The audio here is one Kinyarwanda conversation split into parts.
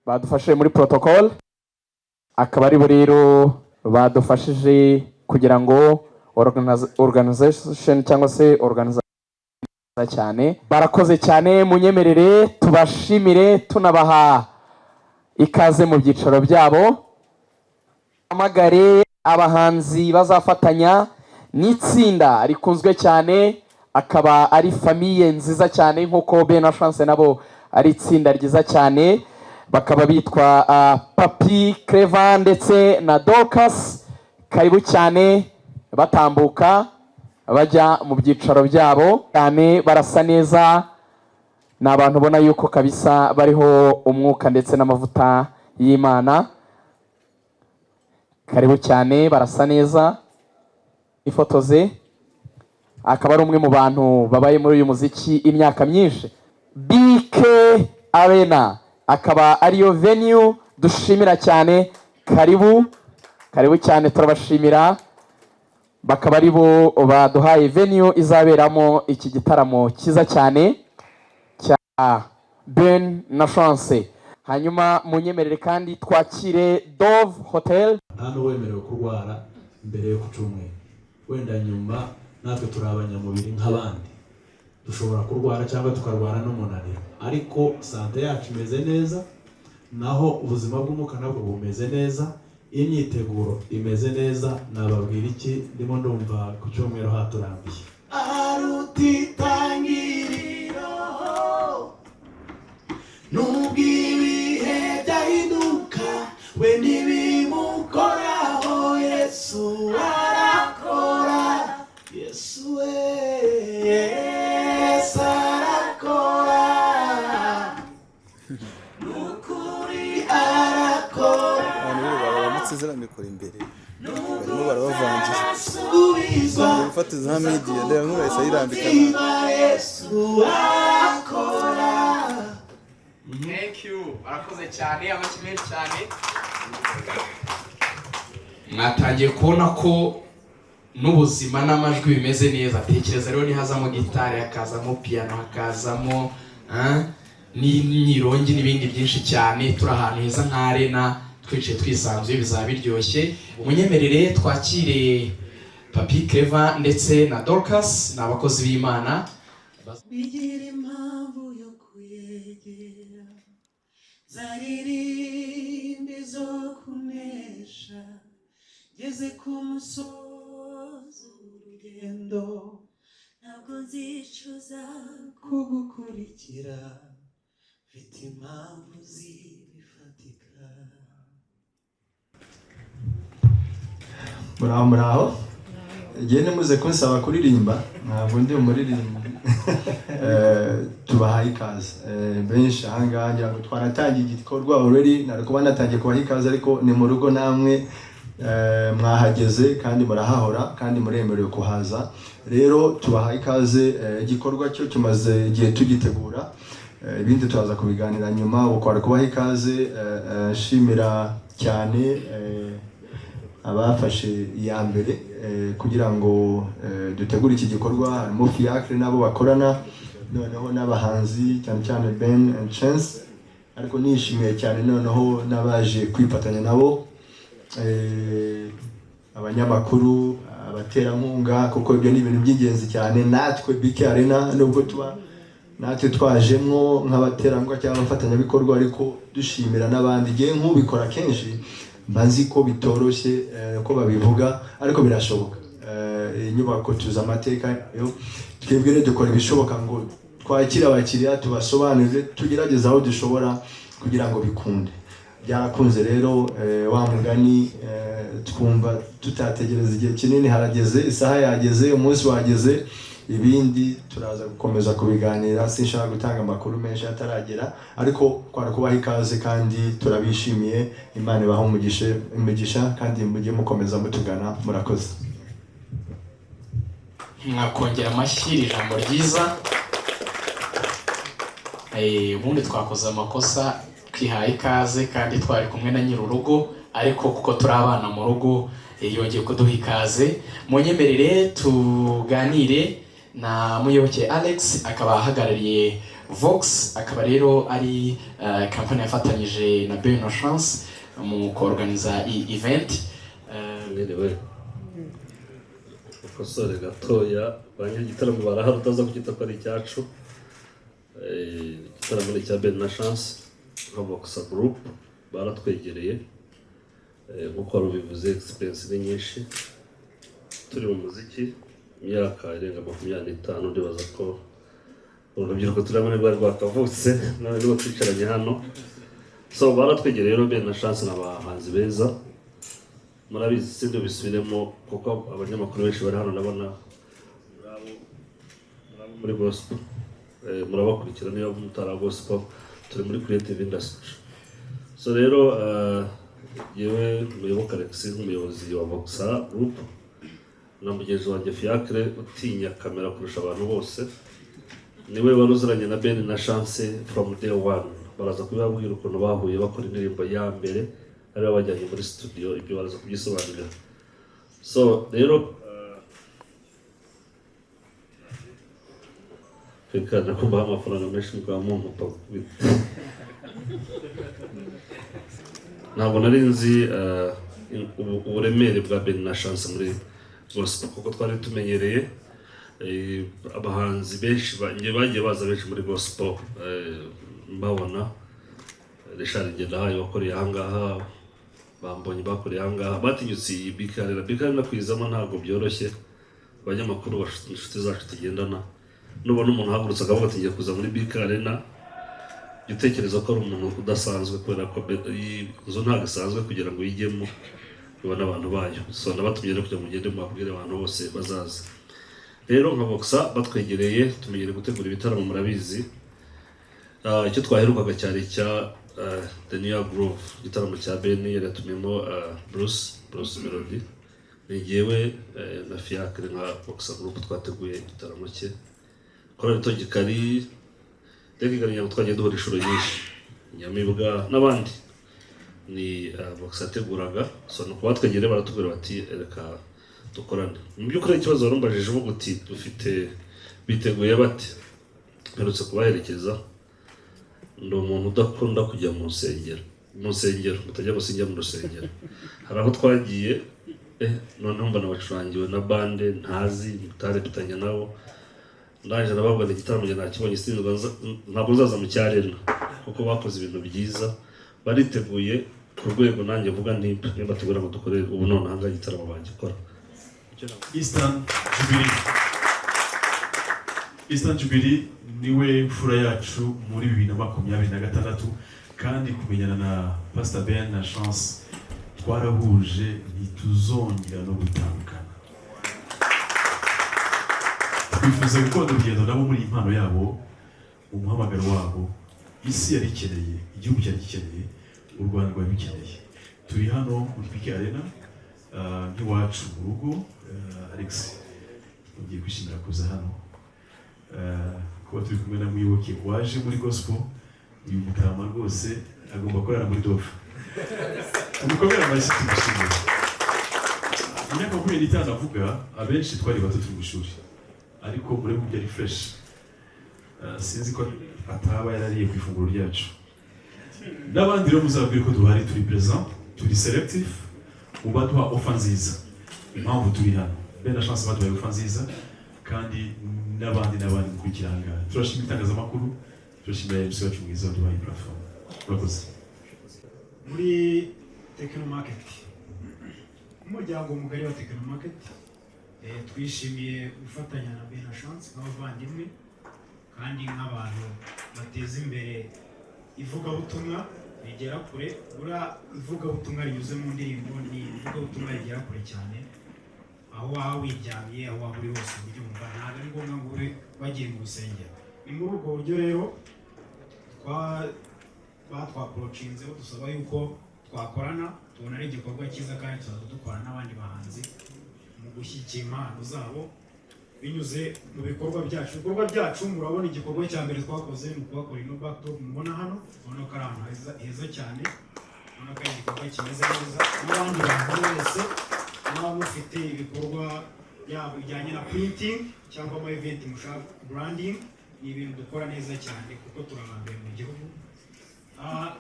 badufashije muri protocol, akaba ari bo rero badufashije kugira ngo organization cyangwa se organization cyane. Barakoze cyane, munyemerere tubashimire tunabaha ikaze mu byicaro byabo. Amagare abahanzi bazafatanya n'itsinda rikunzwe cyane, akaba ari famille nziza cyane nk'uko Ben na Chance nabo ari itsinda ryiza cyane, bakaba bitwa Papi Clever ndetse na Dorcas. Karibu cyane batambuka bajya mu byicaro byabo cyane, barasa neza, ni abantu ubona yuko kabisa bariho umwuka ndetse n'amavuta y'Imana. Karibu cyane, barasa neza, ifotoze. Akaba ari umwe mu bantu babaye muri uyu muziki imyaka myinshi. BK Arena akaba ariyo venue dushimira cyane. Karibu cyane, turabashimira. Bakaba ari bo baduhaye venue izaberamo iki gitaramo cyiza cyane cya Ben na Chance. Hanyuma munyemerere kandi twakire Dove Hotel. Nta n'uwemerewe kurwara mbere yo kucumwe, wenda nyuma natwe turi abanyamubiri nk'abandi, dushobora kurwara cyangwa tukarwara n'umunaniro, ariko sante yacu imeze neza, naho ubuzima bw'umwuka nabwo bumeze neza, imyiteguro imeze neza. Nababwira iki? Ndimo ndumva ku cyumweru haturambiye. Arutitangiriro n'ubwibihe byahinduka, we ntibimukoraho, Yesu arakora, Yesu arakora, n'ukuri arakora. Zira mikoro imbere barimo barabavangira gufata za media ndeba nk'urayisa yirambika Yesu arakora. Thank you, arakoze cyane, abakimeri cyane. Mwatangiye kubona ko n'ubuzima n'amajwi bimeze neza. Tekereza rero nihazamo gitari, hakazamo piano, hakazamo n'imyirongi n'ibindi byinshi cyane. Turi ahantu heza nka arena, twicaye twisanzuye, bizaba biryoshye. Munyemerere twakire Papi Clever ndetse na Dorcas, ni abakozi b'Imana. Bigira impamvu yo kuyegera, zaririmbi zo kunesha, ngeze ku musozi w'urugendo, ntabwo nzicuza kugukurikira, mfite impamvu zibifatika. muraho igihe nimuze kunsaba kuririmba, ntabwo ndi umuririmbi. Tubahaye ikaze benshi ahangaha, ngira ngo twanatangiye igikorwa already, nari kuba natangiye kubaha ikaze, ariko ni mu rugo namwe mwahageze kandi murahahora kandi muremerewe kuhaza. Rero tubahaye ikaze. Igikorwa cyo kimaze igihe tugitegura, ibindi turaza kubiganira nyuma. Uko kubaha ikaze, shimira cyane abafashe iya mbere kugira ngo dutegure iki gikorwa. Harimo Fiacre nabo bakorana, noneho n'abahanzi cyane cyane Ben and Chance, ariko nishimiye cyane noneho n'abaje kwifatanya nabo, abanyamakuru, abaterankunga, kuko ibyo ni ibintu by'ingenzi cyane. Natwe BK Arena nubwo tuba natwe twajemwo nk'abaterankunga cyangwa abafatanyabikorwa, ariko dushimira n'abandi. Ngiye nk'ubikora kenshi mbanzi ko bitoroshye ko babivuga, ariko birashoboka. Inyubako tuzi amateka yo, twebwe rero dukora ibishoboka ngo twakire abakiriya, tubasobanurire, tugerageza aho dushobora kugira ngo bikunde. Byarakunze rero, wa mugani twumva tutategereza igihe kinini, harageze, isaha yageze, umunsi wageze. Ibindi turaza gukomeza kubiganira, sinshaka gutanga amakuru menshi ataragera, ariko kwara kubaha ikaze kandi turabishimiye. Imana ibaha umugisha kandi mujye mukomeza mutugana. Murakoze. Mwakongera amashyi ijambo ryiza. Ubundi twakoze amakosa, twihaye ikaze kandi twari kumwe na nyir'urugo, ariko kuko turi abana mu rugo yongeye kuduha ikaze. Munyemerere tuganire na Muyoboke Alex, akaba ahagarariye Vox akaba rero ari kampani yafatanyije na Belle Chance mu koorganiza iyi event. Anyway, ukosore gatoya banyagitaramo barahari utaza kugita ko ari icyacu. Igitaramo ni cya Belle Chance nka Vox Group baratwegereye nk'uko rubivuze experience ni nyinshi turi mu muziki imyaka irenga 25 ndibaza ko urubyiruko turabona rwari rwakavutse none nibo twicaranye hano. So baratwegereye rero Belle Chance n'abahanzi beza murabizi sindi bisubiremo kuko abanyamakuru benshi bari hano ndabona muri gospel murabakurikira niyo mutara gospel turi muri creative industry. So rero yewe muyoboka Alex nk'umuyobozi wa Vox Group na mugenzi wanjye Fiacre utinya kamera kurusha abantu bose niwe waruzuranye na Belle Chance from day one. Baraza kubabwira ukuntu bahuye bakora indirimbo ya mbere ari bajyanye muri studio ibyo baraza kubyisobanurira. So rero Fikana kuba amafaranga menshi kwa muntu ntabwo nari nzi uburemere bwa Belle Chance muri gospel kuko twari tumenyereye abahanzi benshi bagiye baza benshi muri gospel mbabona Richard Ngendahayo wakoreye ahangaha bambonye bakoreye ahangaha batinyutse iyi bikarera kwizamo ntabwo byoroshye abanyamakuru inshuti zacu tugendana nubona umuntu ahagurutse akavuga ati ngiye kuza muri bikarena utekereza ko ari umuntu udasanzwe kubera ko inzu ntabwo isanzwe kugira ngo yigemo ibona abantu bayo. So nabatumye no kugira ngo mugende mubabwire abantu bose bazaza. Rero nka Vox batwegereye tumenyere gutegura ibitaramo murabizi. Icyo twaherukaga cyari cya The New Groove igitaramo cya Belle yaratumyemo Bruce Melody nigewe na Fiacre nka Vox Group twateguye igitaramo cye korera togikari tegiganya twagiye duhora inshuro nyinshi Nyamibwa n'abandi ni Vox ateguraga. So no kubatwegere baratubwira bati reka dukorane. Mu by'ukuri ikibazo barumbajije uvuga uti dufite biteguye bate perutse kubaherekeza ndo umuntu udakunda kujya mu nsengero mutajya gusinjya mu rusengero. Hari aho twagiye noneho mbona bacurangiwe na bande ntazi mutare bitanya nabo ndaje nababwira igitaramo nge nakibonye sinzwe ntabwo nzaza mu cyarena kuko bakoze ibintu byiza bariteguye ku rwego nanjye mvuga nimba tugura ngo dukore ubu none hanga igitaramo bagikora. Eastern Jubilee niwe mfura yacu muri 2026 kandi kumenyana na Pastor Belle Chance twarahuje ntituzongera no gutandukana. Twifuza gukora urugendo nabo muri impano yabo umuhamagaro wabo isi yari ikeneye igihugu cyari gikeneye u Rwanda rwari bikeneye. Turi hano muri Bike Arena nk'iwacu mu rugo. Alex ugiye kwishimira kuza hano kuba turi kumwe na Muyoboke waje muri gospel uyu mutarama rwose agomba kurara muri Dofa. Umukomera amashyi tumushimire. Imyaka 25 avuga abenshi twari bato turi mu ishuri ariko muri mu byari fresh. Sinzi ko ataba yarariye ku ifunguro ryacu. N'abandi rero muzabwire ko duhari turi present turi selective ubaduha offer nziza. Impamvu turi hano Belle Chance baduha offer nziza kandi n'abandi mukurikiranga. Turashimira itangazamakuru turashimira MC wacu mwiza waduhaye platform. Murakoze. Muri Techno Market umuryango mugari wa Techno Market twishimiye gufatanya na Belle Chance nk'abavandimwe kandi nk'abantu bateza imbere ivugabutumwa rigera kure. Bura ivugabutumwa rinyuze mu ndirimbo ni ivugabutumwa rigera kure cyane aho waba wiryamiye aho waba uri hose ubyumva ntabwo ari ngombwa ngo ube wagiye mu rusengero. Ni muri ubwo buryo rero twaapproachinzeho dusaba yuko twakorana tubona ari igikorwa cyiza kandi tuzaza dukorana n'abandi bahanzi mu gushyigikira impano zabo binyuze mu bikorwa byacu. Ibikorwa byacu murabona igikorwa cya mbere twakoze ni ukubakora ino backdrop mubona hano ubona ko ari ahantu heza cyane ubona ko ari igikorwa kimeze neza. N'abandi bantu bose naba mufite ibikorwa yaba bijyanye na printing cyangwa ama event mushaka branding ni ibintu dukora neza cyane kuko turabambere mu gihugu.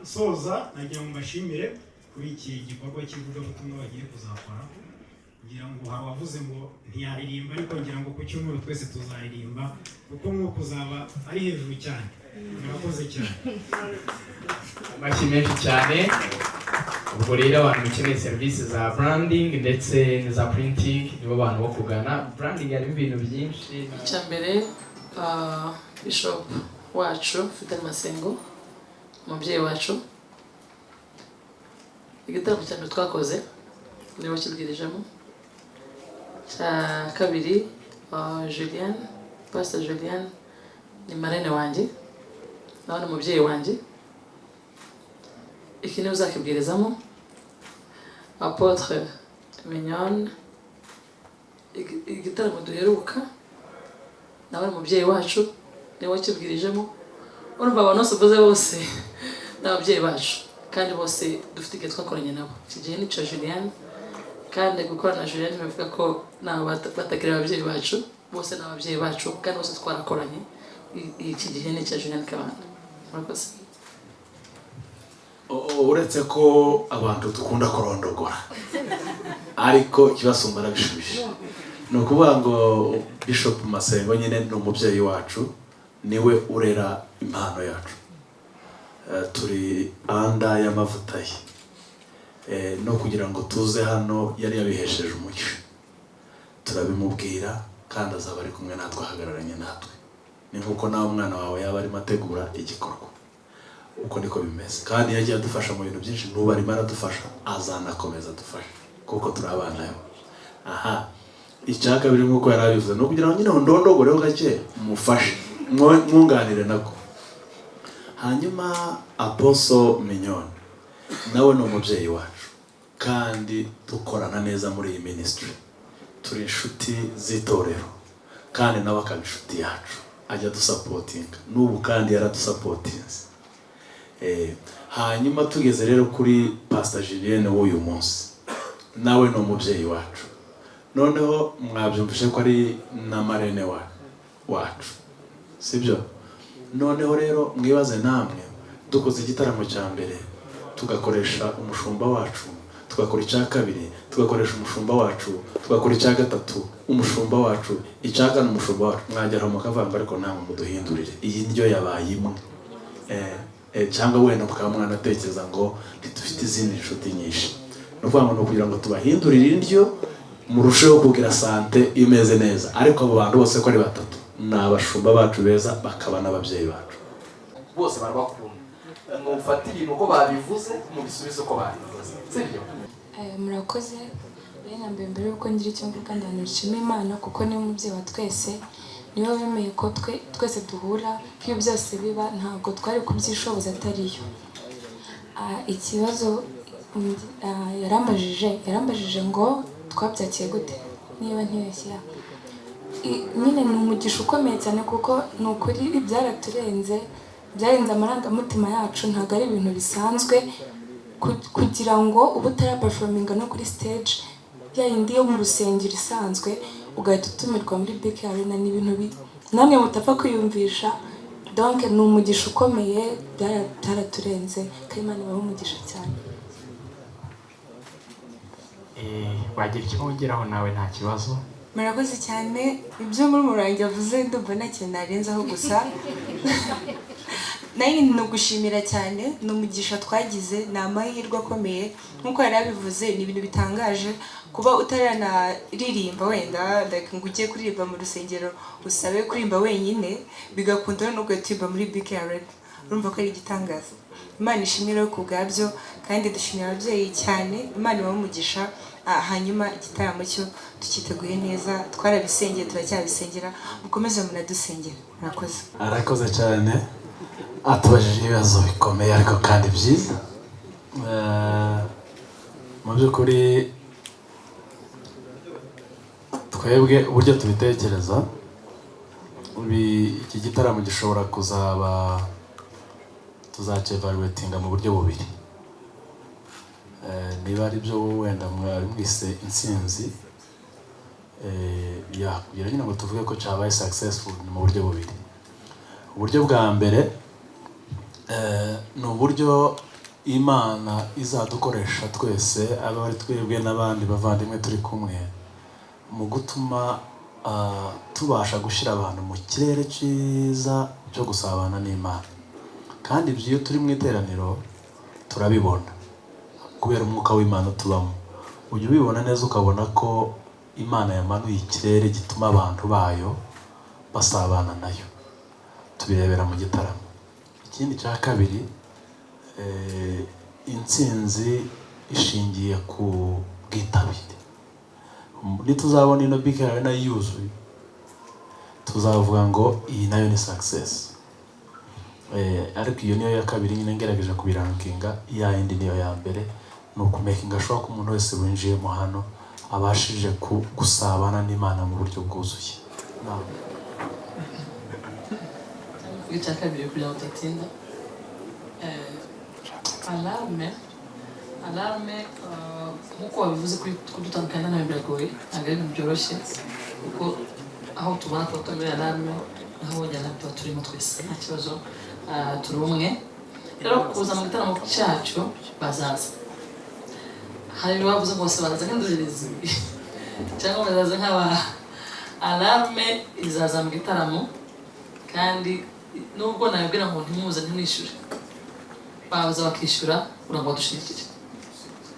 Soza nagira ngo mbashimire kuri iki gikorwa cy'ivugabutumwa bagiye kuzakora, ngira ngo hari abavuze ngo ntiyaririmba, ariko ngira ngo ku cyumweru twese tuzaririmba kuko nk'uko uzaba ari hejuru cyane. Murakoze cyane. Amashyi menshi cyane. Ubwo rero abantu bakeneye serivisi za branding ndetse n'iza printing nibo bantu bo kugana. Branding harimo ibintu byinshi. Icya mbere Bishop wacu Fidel Masengo, umubyeyi wacu, igitaramo cyane twakoze niwe kibwirijemo. Cya kabiri Julian, Pastor Julian ni marene wanjye, nawe ni umubyeyi wanjye. Iki niwe uzakibwirizamo. Apotre Mignon, igitaramo duheruka nawe ni umubyeyi wacu, niwe kibwirijemo. Urumva abantu bose n'ababyeyi bacu, kandi bose dufite igihe twakoranye nabo. Iki gihe ni cya Julian, kandi gukorana na Julian bivuga ko nabo batakiri ababyeyi bacu, bose ni ababyeyi bacu kandi bose twarakoranye. Iki gihe ni cya Julian Kabanda. Murakoze. Uretse ko abantu dukunda kurondogora ariko ikibasumba arabishubije, ni ukuvuga ngo Bishop Masengo nyine ni umubyeyi wacu, niwe urera impano yacu. Turi anda y'amavuta ye, no kugira ngo tuze hano yari yabihesheje umugisha, turabimubwira kandi azaba ari kumwe natwe, ahagararanye natwe. Ni nk'uko nawe umwana wawe yaba arimo ategura igikorwa, uko niko bimeze. Kandi yagiye adufasha mu bintu byinshi, n'ubu arimo aradufasha, azanakomeza adufasha kuko turi abana be. Aha, icya kabiri nk'uko yari abivuze ni ukugira ngo nyine ndondogoreho gake mufashe mwunganire nako. Hanyuma Apostle Mignon nawe ni umubyeyi wacu kandi dukorana neza muri iyi ministry, turi inshuti z'itorero kandi nawe akaba inshuti yacu, ajya dusapotinga n'ubu kandi yaradusapotinze. Hanyuma tugeze rero kuri Pastor Julienne w'uyu munsi, nawe ni umubyeyi wacu, noneho mwabyumvishe ko ari na marene wacu, sibyo? Noneho rero mwibaze namwe, dukoze igitaramo cya mbere tugakoresha umushumba wacu, tugakora icya kabiri tugakoresha umushumba wacu, tugakora icya gatatu umushumba wacu, icya kane umushumba wacu, mwagera mukavanga ariko namwe muduhindurire, iyi ndyo yabaye imwe. Cyangwa wenda mukaba mwanatekereza ngo ntidufite izindi nshuti nyinshi. Ni ukuvuga ngo ni ukugira ngo tubahindurire indyo, murusheho kugira sante imeze neza. Ariko abo bantu bose ko ari batatu ni abashumba bacu beza, bakaba n'ababyeyi bacu. Bose barabakunda. Mufate ibintu uko babivuze, mubisubize uko babivuze. Sibyo? Murakoze. Mbere yuko ngira icyo mvuga, ndanishima Imana kuko niwe mubyeyi wa twese. Niwe wemeye ko twese duhura, ko iyo byose biba ntabwo twari kubyishoboza atariyo. Ikibazo yarambajije ngo twabyakiye gute niba ntibeshya. Nyine ni umugisha ukomeye cyane kuko ni ukuri byaraturenze, byarenze amarangamutima yacu, ntabwo ari ibintu bisanzwe kugira ngo uba utaraperforminga no kuri stage ya yindi yo mu rusengero isanzwe ugahita utumirwa muri BK Arena. Ni ibintu namwe mutapfa kwiyumvisha, donc ni umugisha ukomeye, byaraturenze kandi Imana ibahe umugisha cyane. Wagira icyo wongeraho nawe nta kibazo. Murakoze cyane, ibyo muri murangi yavuze ndumva nta kintu narenzaho, gusa nayo ni ugushimira cyane, ni umugisha twagize, ni amahirwe akomeye. Nk'uko yari abivuze, ni ibintu bitangaje kuba utaranaririmba wenda ngo ugiye kuririmba mu rusengero usabe kuririmba wenyine bigakunda no gutirimba muri BK Arena. Urumva ko ari igitangaza. Imana ishimira ku bwabyo kandi dushimira ababyeyi cyane, Imana ibahe umugisha. Hanyuma igitaramo cyo tukiteguye neza, twarabisengeye turacyabisengera, mukomeze munadusengera. Murakoze. Arakoze cyane, atubajije ibibazo bikomeye ariko kandi byiza. Mu by'ukuri twebwe uburyo tubitekereza, iki gitaramo gishobora kuzaba tuzacevaluatinga mu buryo bubiri. Niba ari byo wenda mwari mwise intsinzi, kugira nyine ngo tuvuge ko cyabaye successful mu buryo bubiri. uburyo bwa mbere ni uburyo Imana izadukoresha twese aba ari twebwe n'abandi bavandimwe turi kumwe mu gutuma tubasha gushyira abantu mu kirere cyiza cyo gusabana n'Imana. Kandi ibyo iyo turi mu iteraniro turabibona kubera umwuka w'Imana tubamo. Ujya ubibona neza ukabona ko Imana yamanuye ikirere gituma abantu bayo basabana nayo. Tubirebera mu gitaramo. Ikindi cya kabiri, intsinzi ishingiye ku bwitabire. Nituzabona ino BK Arena yuzuye tuzavuga ngo iyi nayo ni success. Ariko iyo niyo ya kabiri nyine ngerageje kubirankinga, iya yindi niyo ya mbere, ni ukumakinga sure ko umuntu wese winjiyemo hano abashije gusabana n'Imana mu buryo bwuzuye. Icya kabiri kugira ngo utatinda, alarme nk'uko wabivuze kudutandukanya nawe biragoye, ntabwo ari ibintu byoroshye kuko aho tubona tuba turi muri alarme naho wajyana tuba turimo twese nta kibazo, turi umwe. Rero kuza mu gitaramo cyacu bazaza, hari bavuze ngo bose baraza nk'indorerezi cyangwa bazaza nk'aba alarme izaza mu gitaramo, kandi nubwo nabibwira ngo ntimuze ntimwishyure, baza bakishyura kugira ngo badushigikire.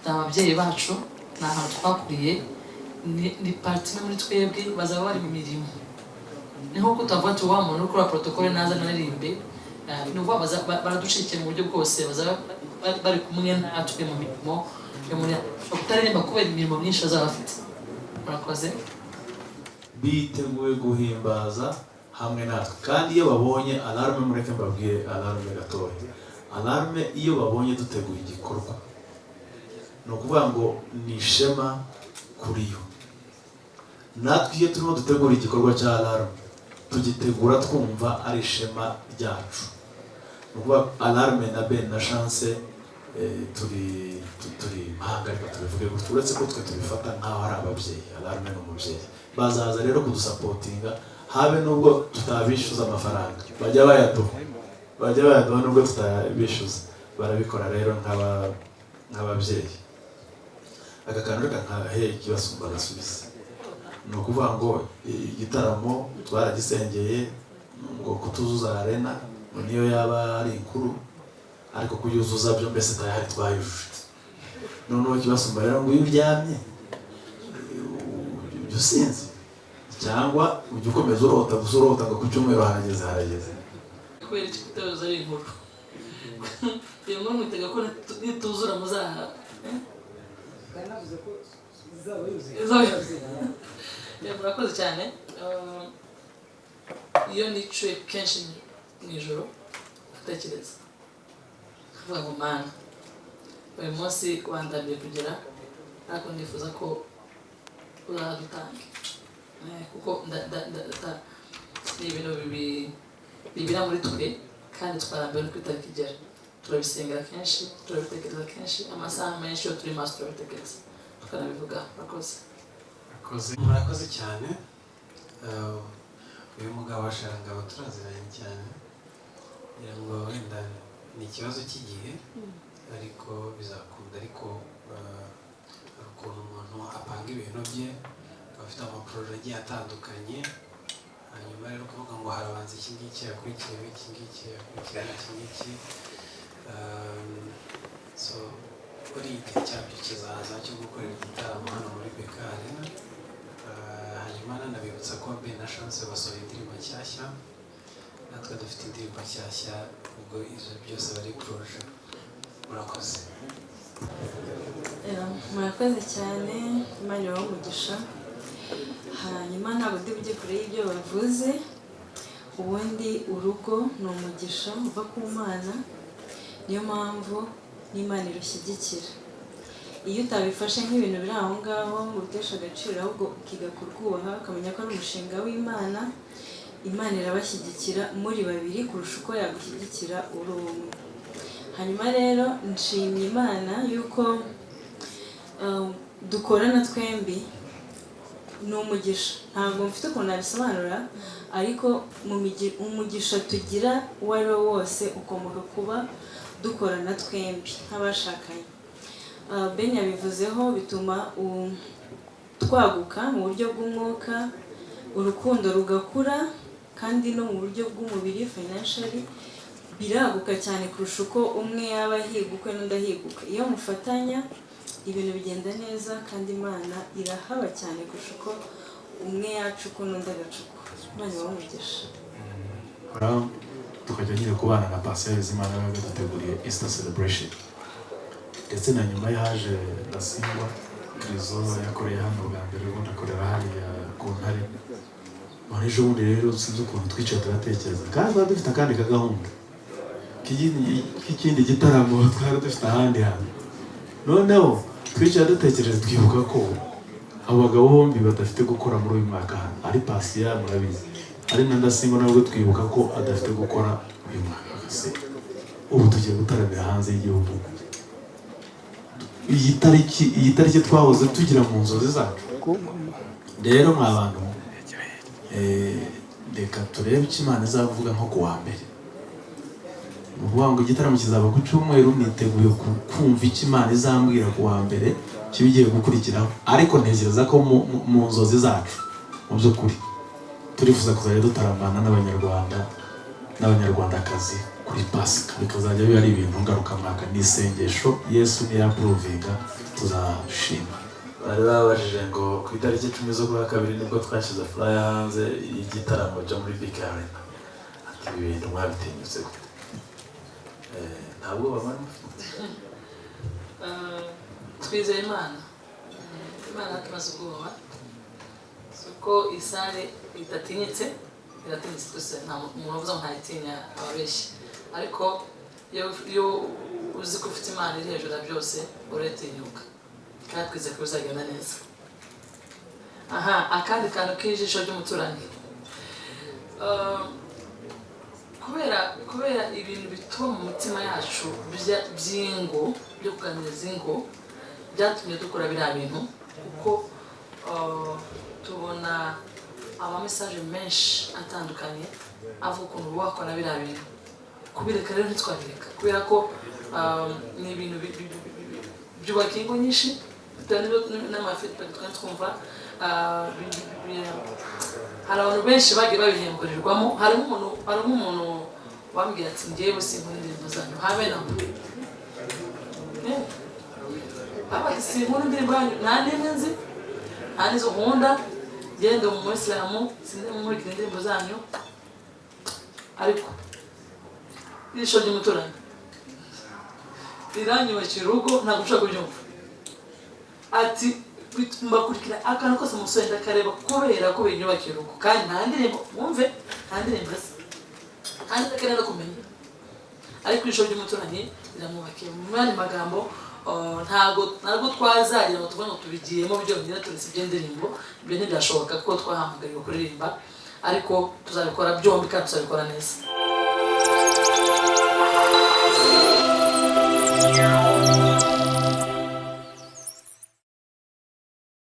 Ni ababyeyi bacu, ni ahantu twakuriye, ni parti imwe muri twebwe, bazaba bari mu mirimo. Ni nk'uko tutavuga ati wa muntu uri kuri protocole naza naririmbe, ni ukuvuga baradushyigikiye mu buryo bwose, bazaba bari kumwe natwe mu mirimo yo muri kutaririmba kubera imirimo myinshi bazaba bafite. Murakoze. Biteguye guhimbaza hamwe natwe. Kandi iyo babonye alarme, mureke mbabwire alarme gatoya. Alarme iyo babonye duteguye igikorwa, ni ukuvuga ngo ni ishema kuri yo. Natwe iyo turimo dutegura igikorwa cya alarme, tugitegura twumva ari ishema ryacu. Ni ukuvuga alarme na Ben na Chance turi impanga, ariko tubivuge gutyo, uretse ko twe tubifata nk'aho ari ababyeyi. Alarme ni umubyeyi. Bazaza rero kudusapotinga, habe nubwo tutabishyuza amafaranga, bajya bayaduha nubwo tutabishyuza, barabikora rero nk'ababyeyi. Aka kantu kankahe ikibasumba agasubiza. Ni ukuvuga ngo igitaramo twaragisengeye ngo kutuzuza arena niyo yaba ari inkuru, ariko kuyuzuza byo mbese tayari twayujuje. Noneho ikibasumba rero ngo iyo uryamye ujya usinzi, cyangwa ujya ukomeza urota gusa, urota ngo ku cyumweru harageze. Kubera iki kutazuza ari inkuru? Iyo nkuru mwitega ko nituzura muzaha. Murakoze cyane. Iyo nicuye kenshi mu ijoro gutekereza, kuvuga ngo Mana, uyu munsi wandambiye kugera, ariko ndifuza ko uzadutange, kuko ni ibintu bibira muri twe, kandi twarambiwe no kwitarika igera. Turabisengera kenshi, turabitekereza kenshi, amasaha menshi iyo turi maso turabitekereza tukanabivuga. Murakoze cyane. Uyu mugabo Sharangabo turaziranye cyane, ngira ngo wenda ni ikibazo cy'igihe, ariko bizakunda. Ariko hari ukuntu umuntu apanga ibintu bye, afite amaporoje agiye atandukanye, hanyuma rero kuvuga ngo harabanza iki ngiki yakurikiyeho, iki ngiki yakurikirana iki ngiki. So kuri igihe cyabyo kizaza cyo gukorera igitaramo hano muri BK Arena. Hanyuma nanabibutsa ko Ben na Chance basohoye indirimbo nshyashya, natwe dufite indirimbo nshyashya, ubwo izo byose bari proje. Murakoze. Murakoze cyane, Imana ibahe umugisha. Hanyuma ntabwo ndi bujye kure y'ibyo bavuze. Ubundi urugo ni umugisha uva ku Mana, niyo mpamvu n'Imana irushyigikira. Iyo utabifashe nk'ibintu biri aho ngaho ngo uruteshe agaciro, ahubwo ukiga kurwubaha, ukamenya ko ari umushinga w'Imana, Imana irabashyigikira muri babiri kurusha uko yagushyigikira uri umwe. Hanyuma rero nshimye Imana yuko dukorana twembi ni umugisha ntabwo mfite ukuntu nabisobanura ariko umugisha tugira uwo ari wo wose ukomoka kuba dukorana twembi nk'abashakanye. Ben yabivuzeho bituma twaguka mu buryo bw'umwuka, urukundo rugakura, kandi no mu buryo bw'umubiri financially biraguka cyane kurusha uko umwe yaba ahigukwe n'undi ahigukwe. Iyo mufatanya ibintu bigenda neza kandi Imana irahaba cyane kurusha uko umwe yacuka n'undi agacuka. Imana ibamugisha. Tukajya nyine kubana na Pascal Bizimana yabaga duteguriye Easter celebration, ndetse na nyuma yaje Ndasingwa Krizo yakoreye hano bwa mbere, ubundi akorera hariya ku Ntare. None ejo bundi rero sinzi ukuntu twicaye turatekereza, kandi twari dufite akandi kagahunda k'ikindi gitaramo twari dufite ahandi hantu. Noneho twicaye dutekereje twibuka ko abo bagabo bombi badafite gukora muri uyu mwaka hano, ari Pasiya murabizi, ari na Ndasingwa nabwo twibuka ko adafite gukora uyu mwaka. Ubu tugiye gutaramira hanze y'igihugu. Iyi tariki twahoze tugira mu nzozi zacu. Rero mwa bantu reka turebe icyo Imana izavuga nko ku wa mbere. Ni ukuvuga ngo igitaramo kizaba ku cyumweru, niteguye kumva icyo Imana izambwira ku wa mbere kibigiye gukurikiraho. Ariko ntekereza ko mu nzozi zacu mu by'ukuri turifuza kuzajya dutaramana n'Abanyarwanda n'Abanyarwandakazi kuri Pasika, bikazajya biba ari ibintu ngarukamwaka n'isengesho Yesu niyapuruvinga tuzashima. Bari babajije ngo ku itariki 10 z'ukwa kabiri nibwo twashyize flyer hanze y'igitaramo cyo muri BK Arena. Ati ibintu mwabitinyutse gute? Ntabwo babana twizeye Imana tumaze ubwoba, kuko isare idatinyitse iratinyitse twese, nta muntu uvuze ngo ntayitinya ababeshyi, ariko iyo uzi ko ufite Imana iri hejuru ya byose uratinyuka, kandi twizeye ko bizagenda neza. Akandi kantu k'ijisho ry'umuturanyi, kubera ibintu bituba mu mitima yacu by'ingo, byo kuganiriza ingo, byatumye dukora biriya bintu, kuko tubona amamesaje menshi atandukanye avuga ukuntu wakora biriya bintu. Kubireka rero ntitwabireka, kubera ko ni ibintu byubaka ingo nyinshi, bitewe n'amafeedback twari twumva. Hari abantu benshi bagiye babihemburirwamo. Harimo umuntu wambwiye ati ngewe sinkunda indirimbo zanyu habe na mwe, abati sinkunda indirimbo yanyu, nta n'imwe nzi, nta n'izo nkunda, ngende mu Isilamu sinkurikira indirimbo zanyu. Ariko ijisho ry'umuturanyi riranyubakira urugo, ntabwo ushobora kubyumva. Ati mbakurikira akantu kose umusore ndakareba kubera ko binyubakira urugo, kandi nta ndirimbo mwumve, nta ndirimbo ze, kandi ndakenera no kumenya. Ariko ijisho ry'umuturanyi riramwubakira. Mu yandi magambo, ntabwo twazagira ngo tuvuge ngo tubigiyemo byonyine turetse iby'indirimbo, ibyo ntibyashoboka kuko twahamagariwe kuririmba, ariko tuzabikora byombi kandi tuzabikora neza.